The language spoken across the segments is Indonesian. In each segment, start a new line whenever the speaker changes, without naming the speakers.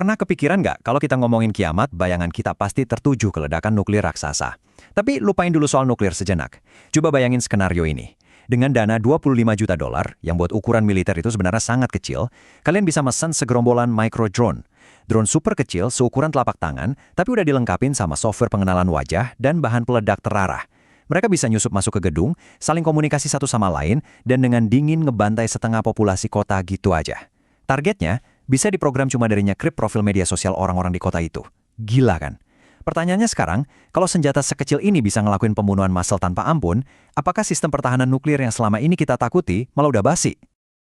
Pernah kepikiran nggak kalau kita ngomongin kiamat, bayangan kita pasti tertuju ke ledakan nuklir raksasa. Tapi lupain dulu soal nuklir sejenak. Coba bayangin skenario ini. Dengan dana 25 juta dolar, yang buat ukuran militer itu sebenarnya sangat kecil, kalian bisa mesen segerombolan micro drone. Drone super kecil seukuran telapak tangan, tapi udah dilengkapin sama software pengenalan wajah dan bahan peledak terarah. Mereka bisa nyusup masuk ke gedung, saling komunikasi satu sama lain, dan dengan dingin ngebantai setengah populasi kota gitu aja. Targetnya bisa diprogram cuma dari nyekrip profil media sosial orang-orang di kota itu. Gila kan? Pertanyaannya sekarang, kalau senjata sekecil ini bisa ngelakuin pembunuhan massal tanpa ampun, apakah sistem pertahanan nuklir yang selama ini kita takuti malah udah basi?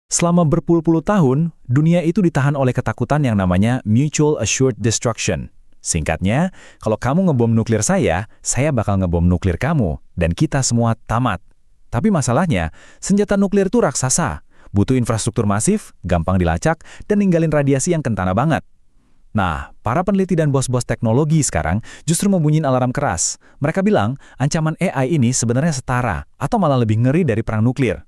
Selama berpuluh-puluh tahun, dunia itu ditahan oleh ketakutan yang namanya Mutual Assured Destruction. Singkatnya, kalau kamu ngebom nuklir saya bakal ngebom nuklir kamu, dan kita semua tamat. Tapi masalahnya, senjata nuklir itu raksasa. Butuh infrastruktur masif, gampang dilacak, dan ninggalin radiasi yang kentana banget. Nah, para peneliti dan bos-bos teknologi sekarang justru membunyiin alarm keras. Mereka bilang, ancaman AI ini sebenarnya setara, atau malah lebih ngeri dari perang nuklir.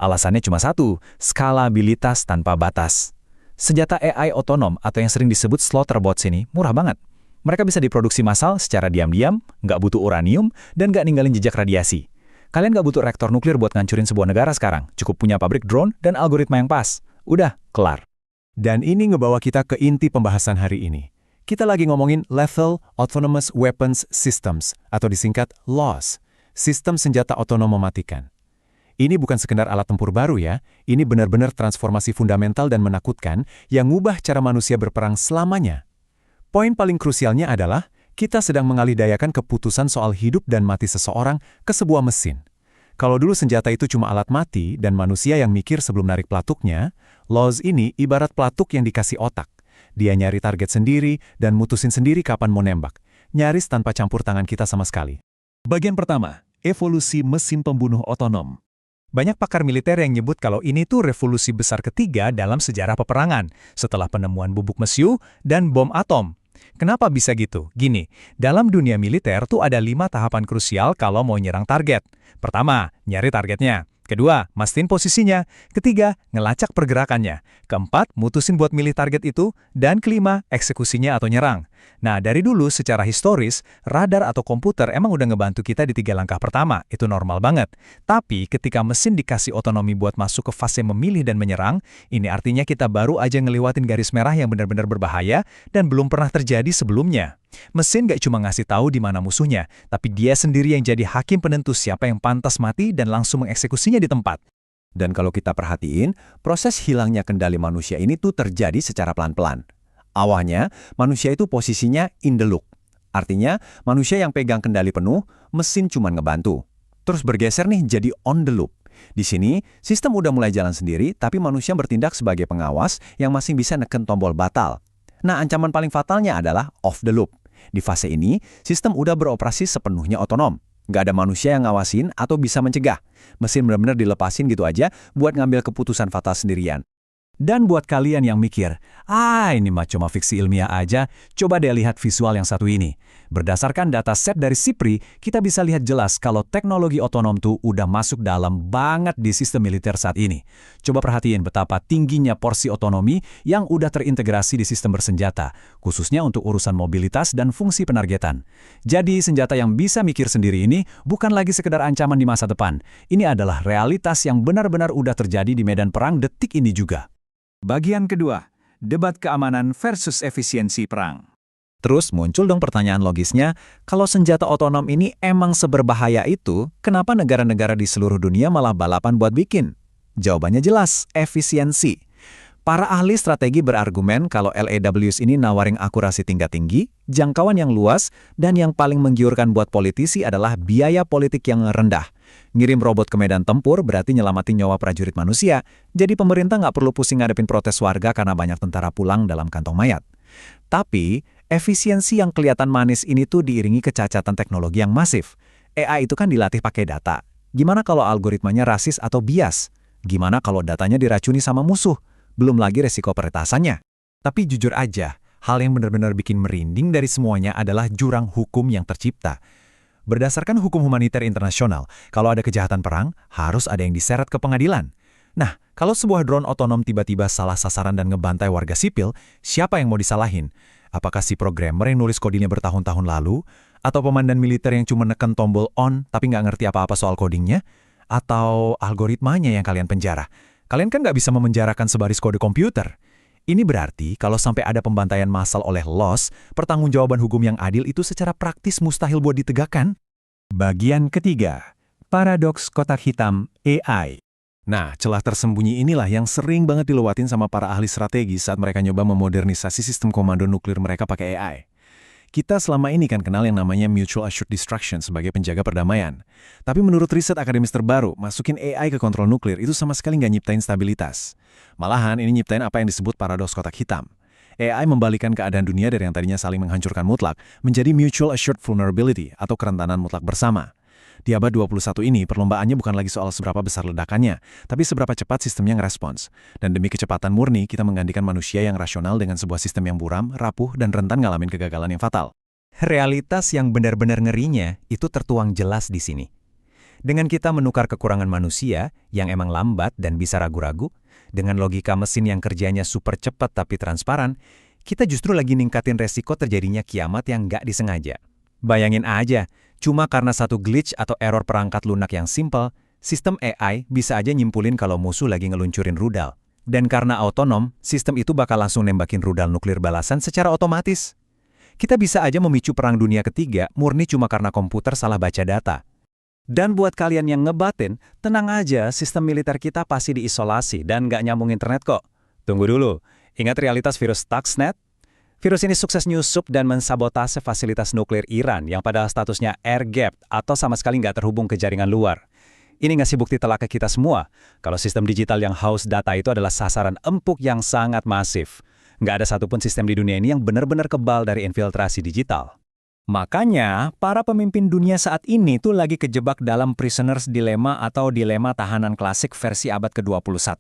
Alasannya cuma satu, skalabilitas tanpa batas. Senjata AI otonom atau yang sering disebut slaughterbots ini murah banget. Mereka bisa diproduksi massal secara diam-diam, nggak butuh uranium, dan nggak ninggalin jejak radiasi. Kalian nggak butuh reaktor nuklir buat ngancurin sebuah negara sekarang. Cukup punya pabrik drone dan algoritma yang pas. Udah, kelar.
Dan ini ngebawa kita ke inti pembahasan hari ini. Kita lagi ngomongin Lethal Autonomous Weapons Systems, atau disingkat LAWS, Sistem Senjata Otonom Mematikan. Ini bukan sekedar alat tempur baru ya, ini benar-benar transformasi fundamental dan menakutkan yang ngubah cara manusia berperang selamanya. Poin paling krusialnya adalah, kita sedang mengalihdayakan keputusan soal hidup dan mati seseorang ke sebuah mesin. Kalau dulu senjata itu cuma alat mati dan manusia yang mikir sebelum narik pelatuknya, LAWS ini ibarat pelatuk yang dikasih otak. Dia nyari target sendiri dan mutusin sendiri kapan mau nembak, nyaris tanpa campur tangan kita sama sekali.
Bagian pertama, evolusi mesin pembunuh otonom. Banyak pakar militer yang nyebut kalau ini tuh revolusi besar ketiga dalam sejarah peperangan, setelah penemuan bubuk mesiu dan bom atom. Kenapa bisa gitu? Gini, dalam dunia militer tuh ada 5 tahapan krusial kalau mau nyerang target. Pertama, nyari targetnya. Kedua, mastiin posisinya. Ketiga, ngelacak pergerakannya. Keempat, mutusin buat milih target itu. Dan kelima, eksekusinya atau nyerang. Nah, dari dulu secara historis, radar atau komputer emang udah ngebantu kita di 3 langkah pertama. Itu normal banget. Tapi ketika mesin dikasih otonomi buat masuk ke fase memilih dan menyerang, ini artinya kita baru aja ngelewatin garis merah yang benar-benar berbahaya dan belum pernah terjadi sebelumnya. Mesin gak cuma ngasih tahu di mana musuhnya, tapi dia sendiri yang jadi hakim penentu siapa yang pantas mati dan langsung mengeksekusinya di tempat.
Dan kalau kita perhatiin, proses hilangnya kendali manusia ini tuh terjadi secara pelan-pelan. Awalnya, manusia itu posisinya in the loop. Artinya, manusia yang pegang kendali penuh, mesin cuma ngebantu. Terus bergeser nih jadi on the loop. Di sini, sistem udah mulai jalan sendiri, tapi manusia bertindak sebagai pengawas yang masih bisa neken tombol batal. Nah, ancaman paling fatalnya adalah off the loop. Di fase ini, sistem udah beroperasi sepenuhnya otonom. Nggak ada manusia yang ngawasin atau bisa mencegah. Mesin benar-benar dilepasin gitu aja buat ngambil keputusan fatal sendirian.
Dan buat kalian yang mikir, ini mah cuma fiksi ilmiah aja, coba deh lihat visual yang satu ini. Berdasarkan data set dari SIPRI, kita bisa lihat jelas kalau teknologi otonom tuh udah masuk dalam banget di sistem militer saat ini. Coba perhatiin betapa tingginya porsi otonomi yang udah terintegrasi di sistem bersenjata, khususnya untuk urusan mobilitas dan fungsi penargetan. Jadi senjata yang bisa mikir sendiri ini bukan lagi sekedar ancaman di masa depan. Ini adalah realitas yang benar-benar udah terjadi di medan perang detik ini juga.
Bagian kedua, debat keamanan versus efisiensi perang.
Terus muncul dong pertanyaan logisnya, kalau senjata otonom ini emang seberbahaya itu, kenapa negara-negara di seluruh dunia malah balapan buat bikin? Jawabannya jelas, efisiensi. Para ahli strategi berargumen kalau LAWs ini nawarin akurasi tingkat tinggi, jangkauan yang luas, dan yang paling menggiurkan buat politisi adalah biaya politik yang rendah. Ngirim robot ke medan tempur berarti nyelamatin nyawa prajurit manusia, jadi pemerintah nggak perlu pusing ngadepin protes warga karena banyak tentara pulang dalam kantong mayat. Tapi, efisiensi yang kelihatan manis ini tuh diiringi kecacatan teknologi yang masif. AI itu kan dilatih pakai data. Gimana kalau algoritmanya rasis atau bias? Gimana kalau datanya diracuni sama musuh? Belum lagi resiko peretasannya. Tapi jujur aja, hal yang benar-benar bikin merinding dari semuanya adalah jurang hukum yang tercipta. Berdasarkan hukum humaniter internasional, kalau ada kejahatan perang, harus ada yang diseret ke pengadilan. Nah, Kalau sebuah drone otonom tiba-tiba salah sasaran dan ngebantai warga sipil, siapa yang mau disalahin? Apakah si programmer yang nulis kodingnya bertahun-tahun lalu? Atau komandan militer yang cuma neken tombol on tapi nggak ngerti apa-apa soal kodingnya? Atau algoritmanya yang kalian penjara? Kalian kan nggak bisa memenjarakan sebaris kode komputer. Ini berarti kalau sampai ada pembantaian massal oleh loss, pertanggungjawaban hukum yang adil itu secara praktis mustahil buat ditegakkan.
Bagian ketiga, paradoks kotak hitam AI. Nah, celah tersembunyi inilah yang sering banget dilewatin sama para ahli strategi saat mereka nyoba memodernisasi sistem komando nuklir mereka pakai AI. Kita selama ini kan kenal yang namanya Mutual Assured Destruction sebagai penjaga perdamaian. Tapi menurut riset akademis terbaru, masukin AI ke kontrol nuklir itu sama sekali nggak nyiptain stabilitas. Malahan ini nyiptain apa yang disebut paradoks kotak hitam. AI membalikan keadaan dunia dari yang tadinya saling menghancurkan mutlak menjadi Mutual Assured Vulnerability atau kerentanan mutlak bersama. Di abad 21 ini, perlombaannya bukan lagi soal seberapa besar ledakannya, tapi seberapa cepat sistemnya ngerespons. Dan demi kecepatan murni, kita menggantikan manusia yang rasional dengan sebuah sistem yang buram, rapuh, dan rentan ngalamin kegagalan yang fatal.
Realitas yang benar-benar ngerinya itu tertuang jelas di sini. Dengan kita menukar kekurangan manusia yang emang lambat dan bisa ragu-ragu, dengan logika mesin yang kerjanya super cepat tapi transparan, kita justru lagi ningkatin resiko terjadinya kiamat yang nggak disengaja. Bayangin aja, cuma karena satu glitch atau error perangkat lunak yang simple, sistem AI bisa aja nyimpulin kalau musuh lagi ngeluncurin rudal. Dan karena otonom, sistem itu bakal langsung nembakin rudal nuklir balasan secara otomatis. Kita bisa aja memicu perang dunia ketiga murni cuma karena komputer salah baca data. Dan buat kalian yang ngebatin, tenang aja, sistem militer kita pasti diisolasi dan nggak nyambung internet kok. Tunggu dulu, ingat realitas virus Stuxnet? Virus ini sukses nyusup dan mensabotase fasilitas nuklir Iran yang padahal statusnya air-gapped atau sama sekali nggak terhubung ke jaringan luar. Ini ngasih bukti telak ke kita semua, kalau sistem digital yang haus data itu adalah sasaran empuk yang sangat masif. Nggak ada satupun sistem di dunia ini yang benar-benar kebal dari infiltrasi digital. Makanya, para pemimpin dunia saat ini tuh lagi kejebak dalam prisoner's dilemma atau dilema tahanan klasik versi abad ke-21.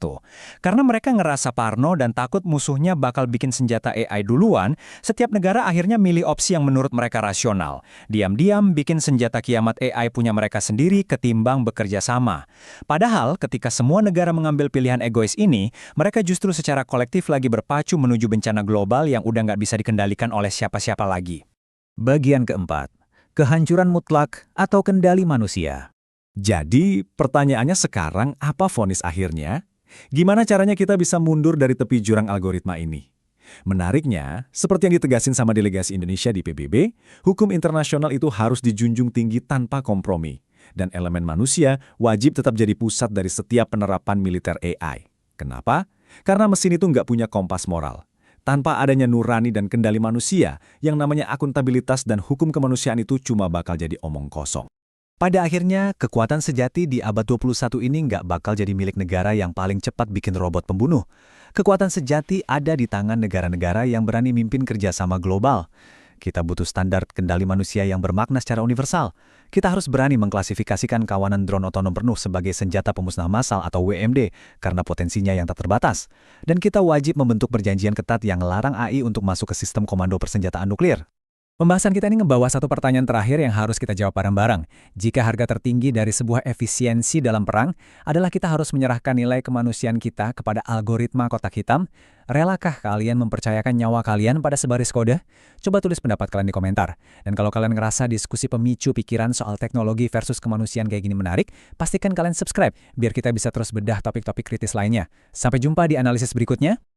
Karena mereka ngerasa parno dan takut musuhnya bakal bikin senjata AI duluan, setiap negara akhirnya milih opsi yang menurut mereka rasional. Diam-diam bikin senjata kiamat AI punya mereka sendiri ketimbang bekerja sama. Padahal, ketika semua negara mengambil pilihan egois ini, mereka justru secara kolektif lagi berpacu menuju bencana global yang udah nggak bisa dikendalikan oleh siapa-siapa lagi.
Bagian keempat, kehancuran mutlak atau kendali manusia.
Jadi, pertanyaannya sekarang apa vonis akhirnya? Gimana caranya kita bisa mundur dari tepi jurang algoritma ini? Menariknya, seperti yang ditegasin sama delegasi Indonesia di PBB, hukum internasional itu harus dijunjung tinggi tanpa kompromi. Dan elemen manusia wajib tetap jadi pusat dari setiap penerapan militer AI. Kenapa? Karena mesin itu nggak punya kompas moral. Tanpa adanya nurani dan kendali manusia, yang namanya akuntabilitas dan hukum kemanusiaan itu cuma bakal jadi omong kosong.
Pada akhirnya, kekuatan sejati di abad 21 ini nggak bakal jadi milik negara yang paling cepat bikin robot pembunuh. Kekuatan sejati ada di tangan negara-negara yang berani mimpin kerjasama global. Kita butuh standar kendali manusia yang bermakna secara universal. Kita harus berani mengklasifikasikan kawanan drone otonom penuh sebagai senjata pemusnah massal atau WMD karena potensinya yang tak terbatas. Dan kita wajib membentuk perjanjian ketat yang larang AI untuk masuk ke sistem komando persenjataan nuklir. Pembahasan kita ini ngebawa satu pertanyaan terakhir yang harus kita jawab bareng-bareng. Jika harga tertinggi dari sebuah efisiensi dalam perang adalah kita harus menyerahkan nilai kemanusiaan kita kepada algoritma kotak hitam, relakah kalian mempercayakan nyawa kalian pada sebaris kode? Coba tulis pendapat kalian di komentar. Dan kalau kalian ngerasa diskusi pemicu pikiran soal teknologi versus kemanusiaan kayak gini menarik, pastikan kalian subscribe biar kita bisa terus bedah topik-topik kritis lainnya. Sampai jumpa di analisis berikutnya.